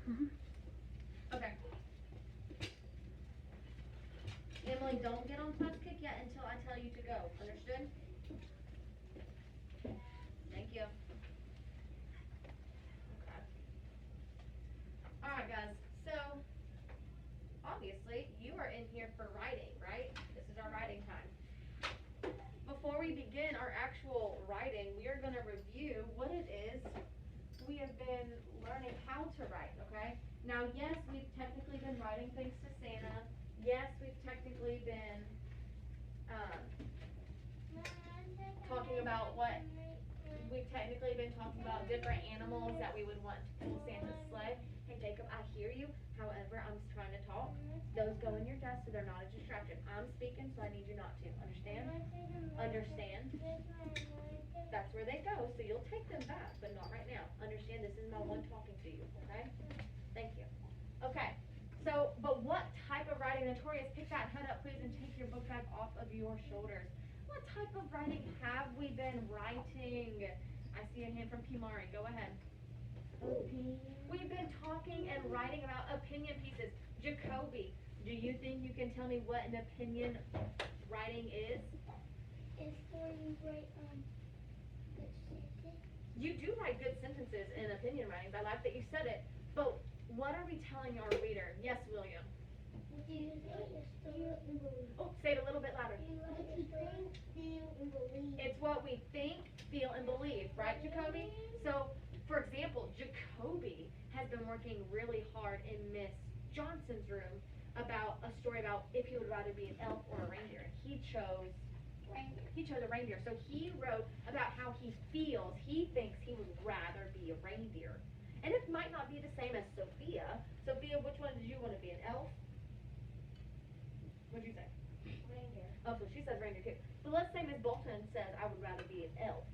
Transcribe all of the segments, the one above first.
Okay. Emily, don't get on class kick yet until I tell you to go. Understood? Thank you. Okay. Alright guys, so obviously you are in here for writing, right? This is our writing time. Before we begin our actual writing, we are going to review what it is we have been learning how to write, okay? Now, yes, we've technically been writing things to Santa. Yes, we've technically been talking about what we've technically been talking about different animals that we would want to pull Santa's sleigh. Hey Jacob, I hear you. However, I'm trying to talk. Those go in your desk so they're not a distraction. I'm speaking, so I need you not to. Understand? Understand? That's where they go, so you'll take them back, but not right now. Understand, this is my one talking to you, okay? Thank you. Okay, so, but what type of writing? Notorious, pick that head up, please, and take your book bag off of your shoulders. What type of writing have we been writing? I see a hand from Kimari. Go ahead. We've been talking and writing about opinion pieces. Jacoby, do you think you can tell me what an opinion writing is? It's where you write good sentences. You do write good sentences in opinion writings. I like that you said it. But what are we telling our reader? Yes, William. Do you think feel and believe? Oh, say it a little bit louder. What you think, feel, and believe. It's what we think, feel, and believe, right, Jacoby? So, for example, Jacoby has been working really hard in Miss Johnson's room about a story about if he would rather be an elf or a reindeer. He chose a reindeer. So he wrote about how he feels. He thinks he would rather be a reindeer. And it might not be the same as Sophia. Sophia, which one did you want to be, an elf? What'd you say? Reindeer. Oh, so she says reindeer too. But let's say Miss Bolton says I would rather be an elf.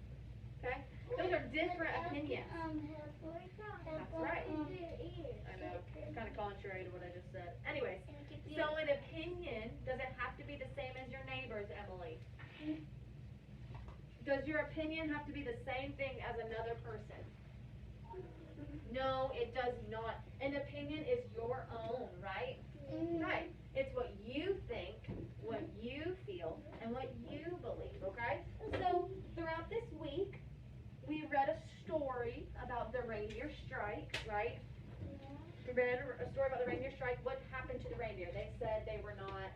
Okay? Those are different opinions. That's right. I know. It's kind of contrary to what I just said. Anyways, so an opinion, does it have to be the same as your neighbor's, Emily? Does your opinion have to be the same thing as another person? No, it does not. An opinion is your own, right? Right. It's what you think, what you feel, and what you believe, okay? So throughout this week, we read a story about the reindeer strike, right? We read a story about the reindeer strike. What happened to the reindeer? They said they were not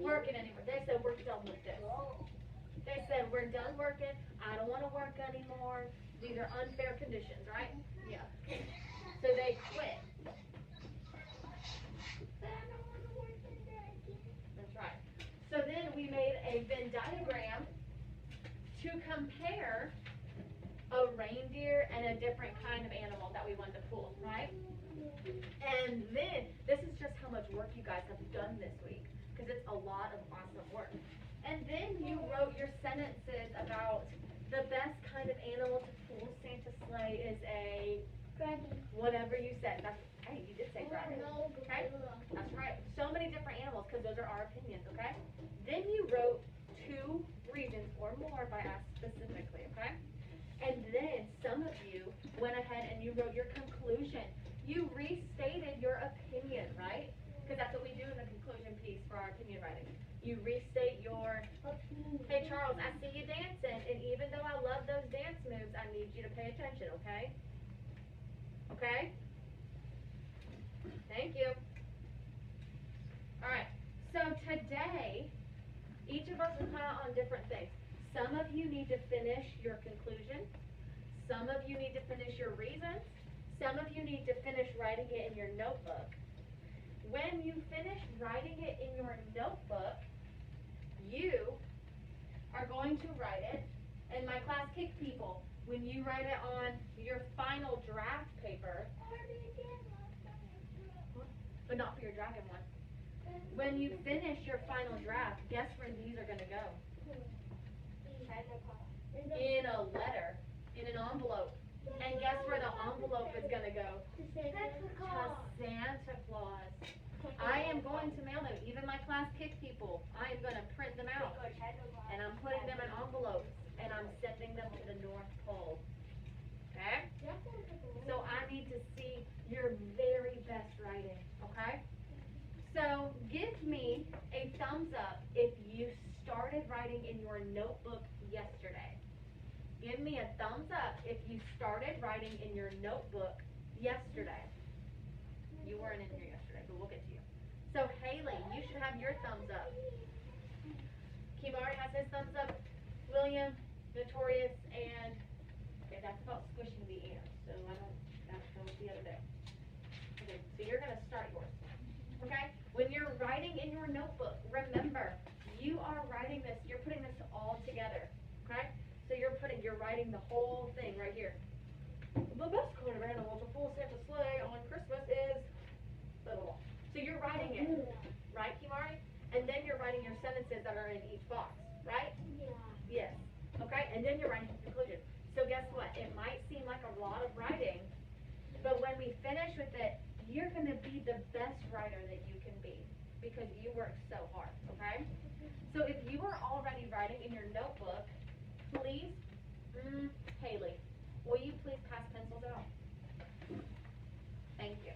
working anymore. They said, we're done with this. They said, we're done working. I don't want to work anymore. These are unfair conditions, right? Yeah. So they quit. That's right. So then we made a Venn diagram to compare a reindeer and a different kind of animal that we wanted to pull, right? And then, this is just how much work you guys have done this week, because it's a lot of awesome work. And then you wrote your sentences about the best kind of animal to pull Santa's sleigh is a Dragon. whatever you said. That's, hey, you did say dragon. Okay? That's right. So many different animals, because those are our opinions, okay? Then you wrote 2 reasons or more by us specifically, okay? And then some of you went ahead and you wrote your conclusion. You restated your opinion, right? Because that's what we do in the conclusion piece for our opinion writing. You restate your, hey Charles, I see you dancing, and even though I love those dance moves, I need you to pay attention, okay? Okay? Thank you. Alright, so today, each of us will comment on different things. Some of you need to finish your conclusion. Some of you need to finish your reasons. Some of you need to finish writing it in your notebook. When you finish writing it in your notebook, you are going to write it. And my class kick people, when you write it on your final draft paper, but not for your dragon one. When you finish your final draft, guess where these are going to go? In a letter, in an envelope. And guess where the envelope is going to go? To Santa Claus. I am going to mail them, even my class kick people. I am going to print them out. And I'm putting them in envelopes. And I'm sending them to the North Pole. Okay? So I need to see your your very best writing, okay? So give me a thumbs up if you started writing in your notebook yesterday. Give me a thumbs up if you started writing in your notebook yesterday. You weren't in here yesterday, but we'll get to you. So Haley, you should have your thumbs up. Kimari has his thumbs up. William, Notorious, and okay, that's about squishing the air. So that was the other day. Okay, so you're gonna start yours. Okay? When you're writing in your notebook, remember, you are writing this, you're putting this all together. Okay? So you're writing the whole thing right here. The best kind of animal to pull Santa's sleigh on Christmas is blah blah blah. So you're writing it, right, Kimari? And then you're writing your sentences that are in each box, right? Yeah. Yes. Okay? And then you're writing the conclusion. So guess what? It might seem like a lot of writing, but when we finish with it, you're going to be the best writer that you can be because you worked so hard, okay? So if you are already writing in your notebook, please, Haley, will you please pass pencils out? Thank you.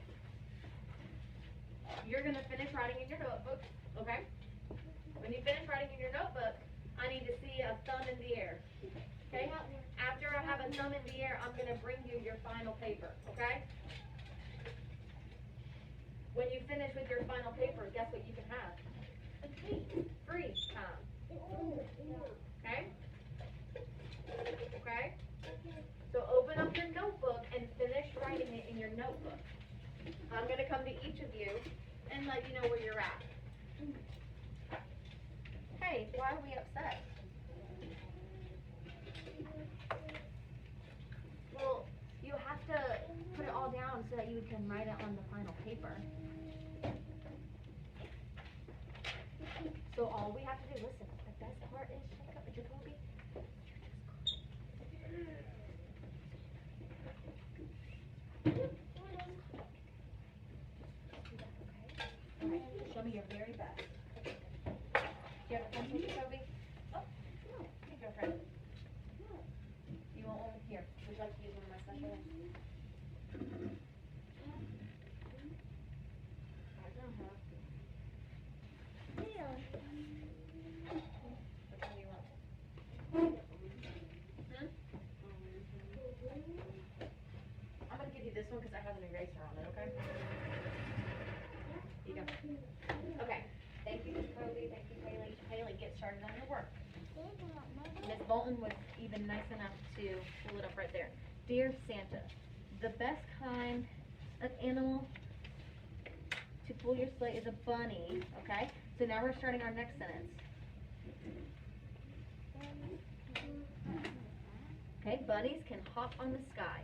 You're going to finish writing in your notebook, okay? When you finish writing in your notebook, I need to see a thumb in the air, okay? After I have a thumb in the air, I'm going to bring you your final paper, okay? When you finish with your final paper, guess what you can have? Free time. Okay? Okay? So open up your notebook and finish writing it in your notebook. I'm going to come to each of you and let you know where you're at. Hey, why are we upset? Well, you have to put it all down so that you can write it on the final paper. So all we have to do, listen, the best part is, shake up, Jacoby. Okay, show me your very best. Do you have a pencil, Jacoby? Oh, no, here, girlfriend. You want one here? Would you like to use one of my special ones? I don't have to. Yeah. Which one do you want? I'm gonna give you this one because I have an eraser on it, okay? Here you go. Okay. Thank you, Jacoby. Thank you, Haley. Haley, get started on your work. Miss Bolton was even nice enough to pull it up right there. Dear Santa, the best kind of animal to pull your sleigh is a bunny, okay? So now we're starting our next sentence. Okay, bunnies can hop on the sky.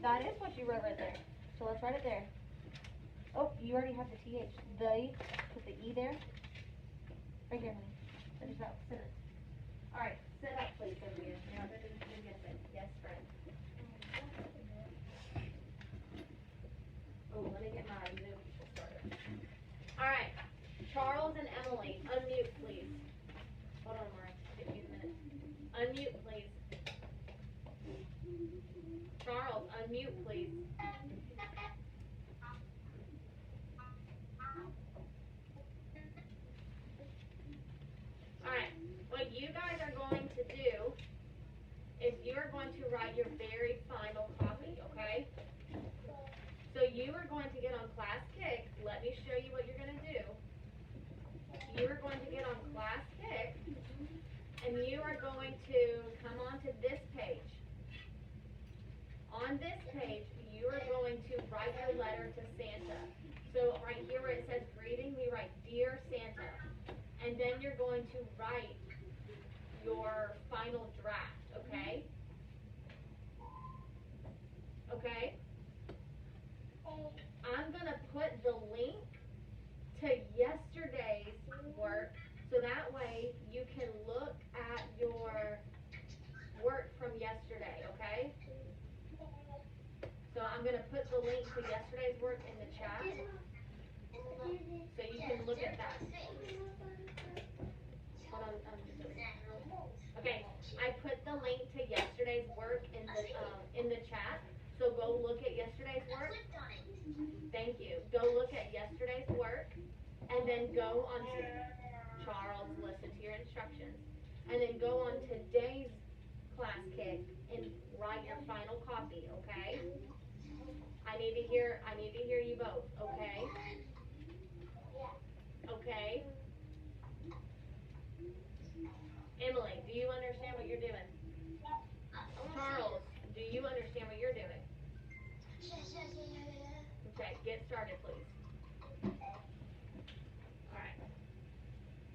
That is what you wrote right there. So let's write it there. Oh, you already have the TH. The, put the E there. Right here, honey. Finish that sentence. Alright, sit up please, Sophia. Now, yes, friend. Oh, let me get my new people started. Alright, Charles and Emily, unmute please. Hold on, Mari. Give me a minute. Unmute please. Charles, unmute please. Alright, what you guys are going to do is you are going to write your very final copy, okay? So you are going to get on Class Kick. Let me show you what you're going to do. You are going to get on Class Kick, and you are going to come onto this page. On this page, you are going to write your letter to Santa. So right here where it says greeting, we write Dear Santa. And then you're going to write your final draft, okay? Okay? I'm going to put the link to yesterday's work so that way you can look at your work from yesterday, okay? So I'm going to put the link to yesterday's work in the chat so you can look at that. Hold on, okay, I put the link to yesterday's work in the chat, so go look at yesterday's And then go on to, Charles, listen to your instructions. And then go on today's class kit and write your final copy, okay? I need to hear you both, okay? Okay? Emily, do you understand what you're doing? Charles, do you understand what you're doing? Okay, get started, please. All right.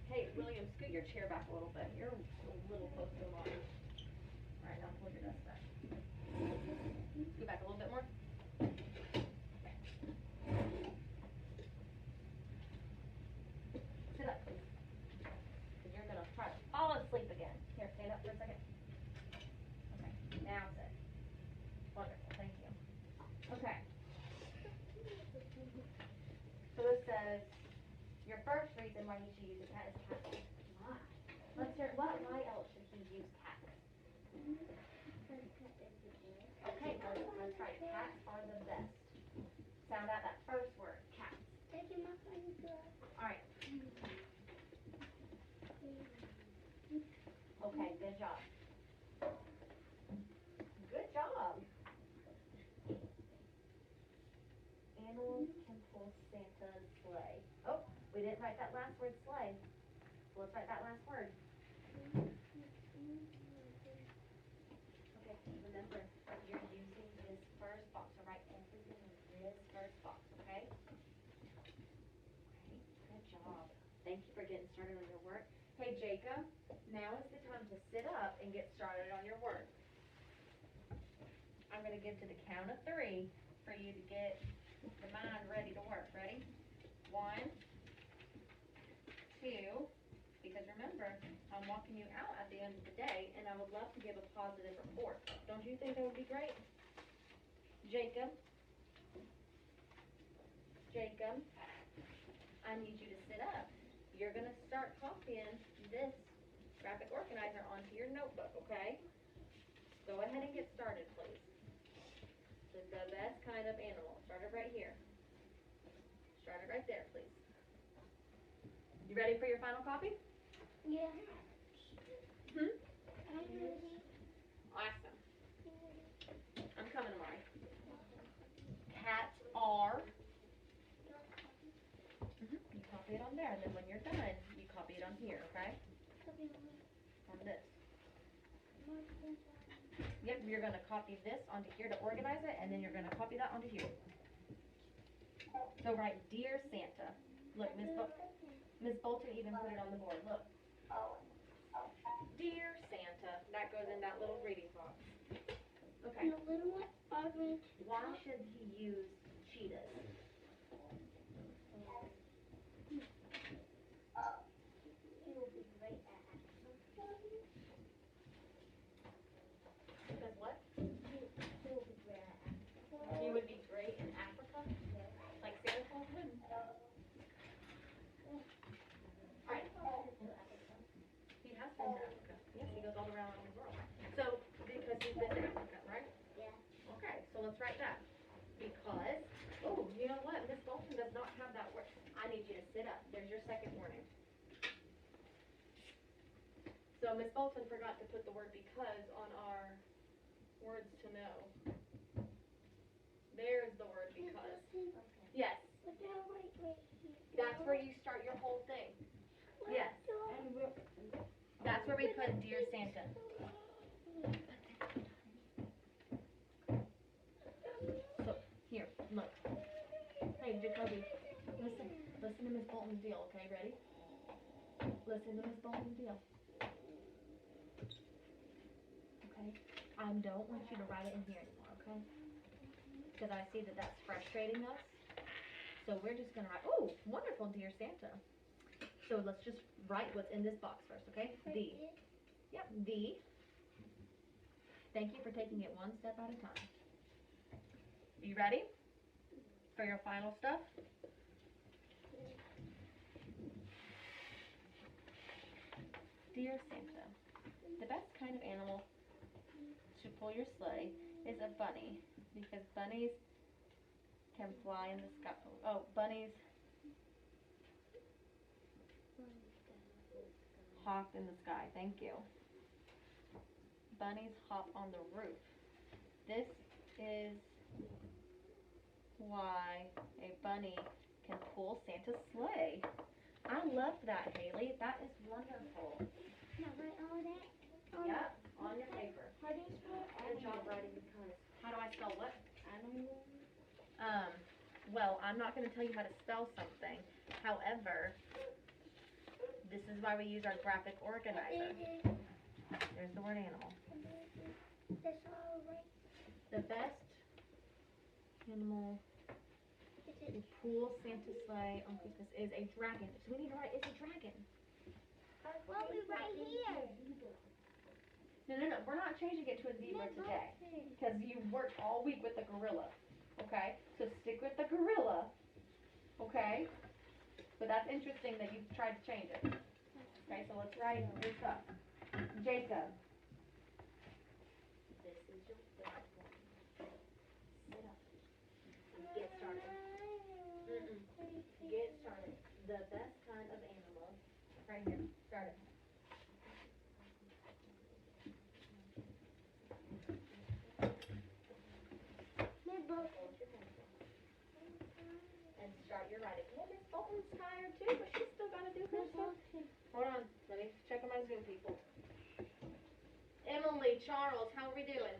Hey, William, scoot your chair back a little bit. You're a little close to the line. All right, now pull your desk back. Scoot back a little bit more. Sit up, please. Because you're going to try to fall asleep again. Here, stand up for a second. Okay, now sit. Wonderful, thank you. Okay. So this says, your first reason why you should use a cat is cat. Why? Let's hear, why else should he use cats? Okay, let's try it. Cats are the best. Sound out that first word, cats. Alright. Okay, good job. Good job. Animals can pull Santa's sleigh. Oh, we didn't write that last word, sleigh. So let's write that last word. Okay, remember, you're using this first box, so write everything in this first box, okay? Okay, good job. Thank you for getting started on your work. Hey, Jacob, now is the time to sit up and get started on your work. I'm going to give to the count of 3 for you to get your mind ready to work. Ready? 1, 2, because remember, I'm walking you out at the end of the day, and I would love to give a positive report. Don't you think that would be great? Jacob, I need you to sit up. You're going to start copying this graphic organizer onto your notebook, okay? Go ahead and get started, please. This is the best kind of animal. Start it right here. Start it right there, please. You ready for your final copy? Yeah. Hmm? Awesome. I'm coming, Amari. Cats are. You copy it on there, and then when you're done, you copy it on here, okay? On this. Yep, you're going to copy this onto here to organize it, and then you're going to copy that onto here. So write, Dear Santa. Look, Miss Bolton even put it on the board. Look. Dear Santa. That goes in that little reading box. Okay. Why should he use cheetahs? Because what? He would be great in Africa? Like Santa Claus would? Alright. He has been to Africa. Yes, he goes all around the world. So, because he's been to Africa, right? Yeah. Okay, so let's write that. Because, oh, you know what? Miss Bolton does not have that word. I need you to sit up. There's your second warning. So Miss Bolton forgot to put the word because on our words to know. There's the word because. Yes. That's where you start your whole thing. Yes. That's where we put Dear Santa. So, here, look. Hey, Jacoby, listen to Miss Bolton's deal, okay? Ready? Listen to Miss Bolton's deal. Okay? I don't want you to write it in here anymore, okay? Because I see that that's frustrating us. So we're just going to write, oh, wonderful, Dear Santa. So let's just write what's in this box first, okay? The. Yep, the. Thank you for taking it one step at a time. You ready for your final stuff? Dear Santa, the best kind of animal to pull your sleigh is a bunny, because bunnies can fly in the sky. Oh, bunnies Hawk in the sky. Thank you. Bunnies hop on the roof. This is why a bunny can pull Santa's sleigh. I love that, Haley. That is wonderful. Now write all that. Yep, on your paper. How do you spell Good job writing because. How do I spell what? animal? Well, I'm not going to tell you how to spell something. However, this is why we use our graphic organizer. There's the word animal. That's all right. The best animal to pull Santa's sleigh on Christmas is a dragon. So we need to write, it's a dragon. Well, we right here. No. We're not changing it to a zebra today. Because you worked all week with the gorilla. Okay? So stick with the gorilla. Okay? But that's interesting that you tried to change it. Okay, so let's write this up. Jacob. This is your first one. Sit up. Get started. Get started. The best kind of animal. Right here. Start it. And start your writing. Well, Miss Bolton's tired too, but she's still got to do her stuff. Hold on. Let me check on my Zoom people. Emily, Charles, how are we doing?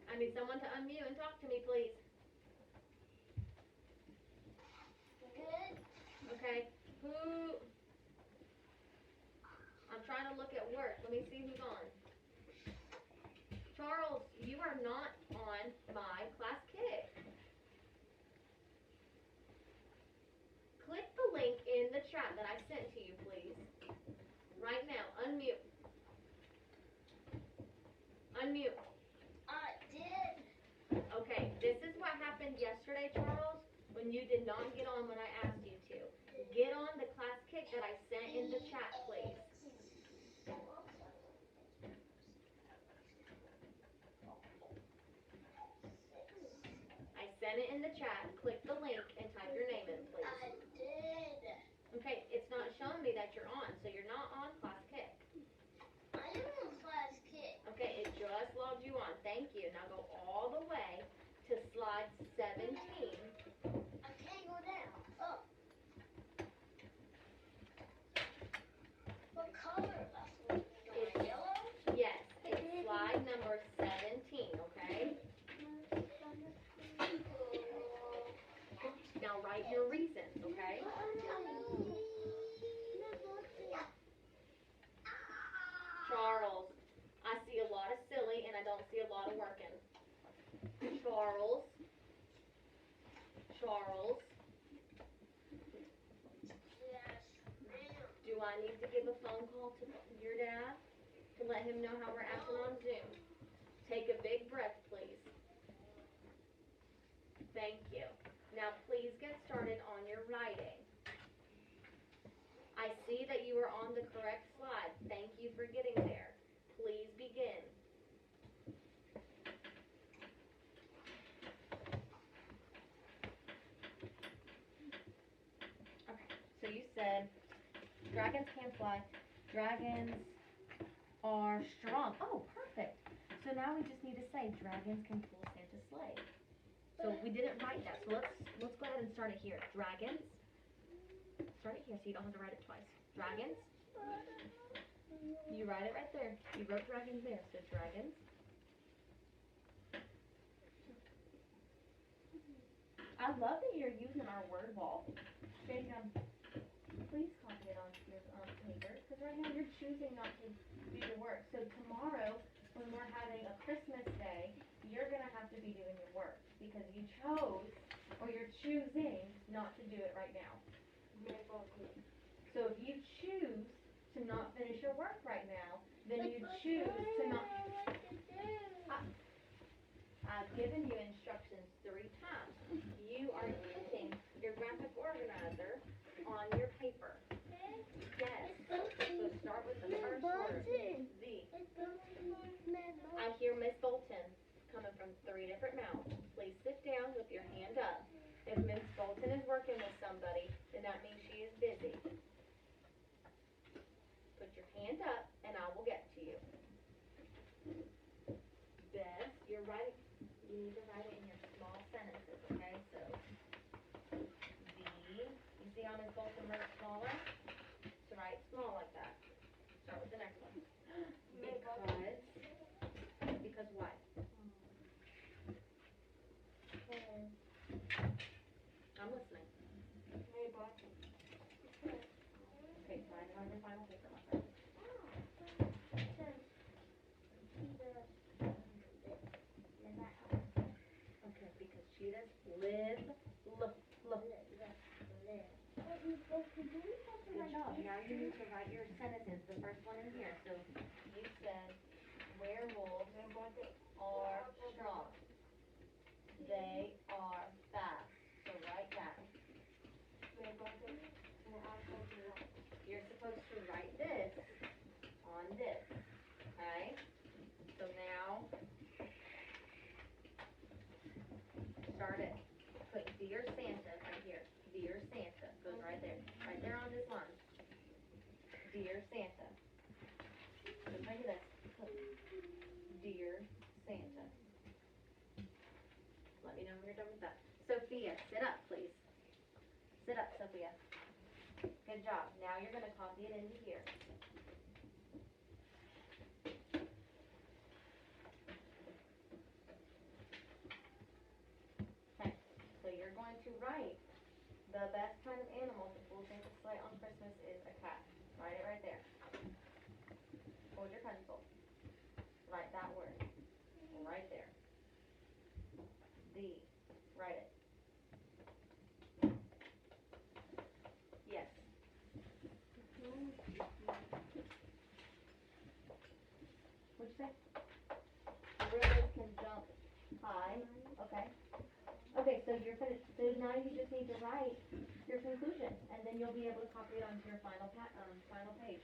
I need someone to unmute and talk to me, please. Good. Okay. Who? I'm trying to look at work. Let me see who's on. Charles, you are not on my class kick. Click the link in the chat that I sent to you, please. Right now. Unmute. Unmute. I did. Okay, this is what happened yesterday, Charles, when you did not get on when I asked you to. Get on the class kick that I sent in the chat, please. I sent it in the chat. Click the link and type your name in, please. I did. Okay, it's not showing me that you're on, so you're not on class kick. I am on class kick. Okay, it just logged you on. Thank you. Now go all the way to slide 17. I can't go down. Oh. What color? It's Yellow? Yes, it's slide number 17, okay? Now write your reasons, okay? Charles, I see a lot of silly and I don't see a lot of working. Charles. Yes, ma'am. Do I need to give a phone call to your dad to let him know how we're acting on Zoom? Take a big breath, please. Thank you. Now please get started on your writing. I see that you are on the correct slide. Thank you for getting there. Please begin. Okay, so you said dragons can fly. Dragons are strong. Oh, perfect. So now we just need to say dragons can pull Santa's sleigh. So we didn't write that. So let's go ahead and start it here. Dragons. Start it here so you don't have to write it twice. Dragons. You write it right there. You wrote dragons there. So dragons. I love that you're using our word wall. Jacob, please copy it onto your paper because right now you're choosing not to do your work. So tomorrow, when we're having a Christmas day, you're going to have to be doing your work because you chose or you're choosing not to do it right now. So if you choose to not finish your work right now, then you choose to not. I've given you instructions 3 times. You are putting your graphic organizer on your paper. Yes. So start with the first word. Z. I hear Miss Bolton coming from 3 different mouths. Please sit down with your hand up. If Miss Bolton is working with somebody, one is Bolton Dec smaller, so write small like that. Start with the next one. Because why? I'm listening. Okay, find it on your final paper, my friend. Okay, because cheetahs live, look. Good job. Now you need to write your sentences, the first one in here. So you said werewolves are strong. They are fast. So write that. You're supposed to write this on this. Okay? So now start it. Put Dear Santa right here. Dear Santa. Goes right there. Right there on this line. Dear Santa. Just like this. Dear Santa. Let me know when you're done with that. Sophia, sit up, please. Sit up, Sophia. Good job. Now you're going to copy it into here. Okay. So you're going to write the best kind of animal to pull Santa's sleigh on Christmas is a cat. Write it right there. Hold your pencil. Write that word. Right there. Write it. Yes. What'd you say? Gorillas can jump high. Okay. Okay, so you're finished. So now you just need to write your conclusion, and then you'll be able to copy it onto your final page.